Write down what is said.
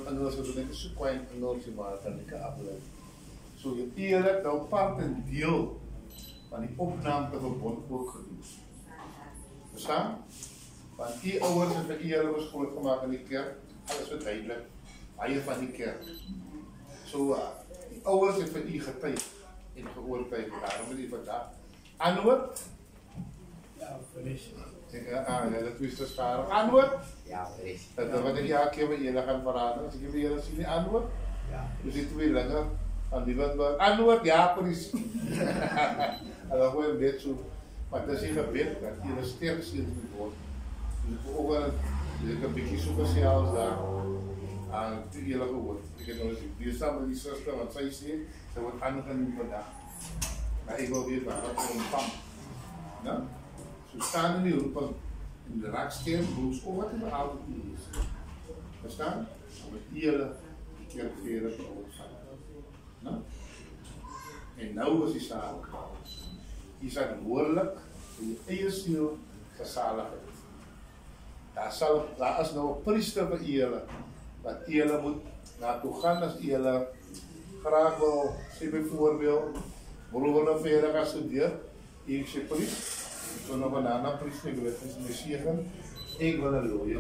Engels is net so kwyn Engels maar kan ek aflei. So jy eerlik nou part en deel van die opname verbond ook gedoen. Verstaan? Want die ouers het vir julle was groot gemaak in die kerk, alles verduidelik, baie van die kerk. So die ouers het vir u getuig en geoortuig, daarom het u vandag antwoord. Ja, vrees. Ja, dat is te spaar. Antwoord? Ja, vrees. Dat wat ek elke keer by julle gaan verraden, as ek vir julle sien die antwoord, Ja. dus die twee langer aan die wat antwoord, ja, precies. En dan gooi hem dit zo, maar dat is niet gebeurd, dat julle sterk ziet moet worden. Dus ook wel, dus ik een beetje zoeken zelfs daar, aan julle gehoord. Ik heb nog eens die samen met die zuster, wat zij zei, ze wordt aangenomen vandaag. Maar ik wil weten waar dat voor ontvangt. Ja? Zo staan er nu op in de raakstenen, bloes, ook wat in de oude is. Verstaan? Met jullie kerkveren van ontvangen. En nou is die zaak. Je zegt woordelijk in je eigen ziel gezaligheid. Daar is nou een priester van jullie. Dat jullie moet naartoe gaan als jullie graag wil, zie bijvoorbeeld, broer of verder gaan studeren. Ik zeg priester. Zo nog een ander priester, ik weet niet, ik wil een lawyer.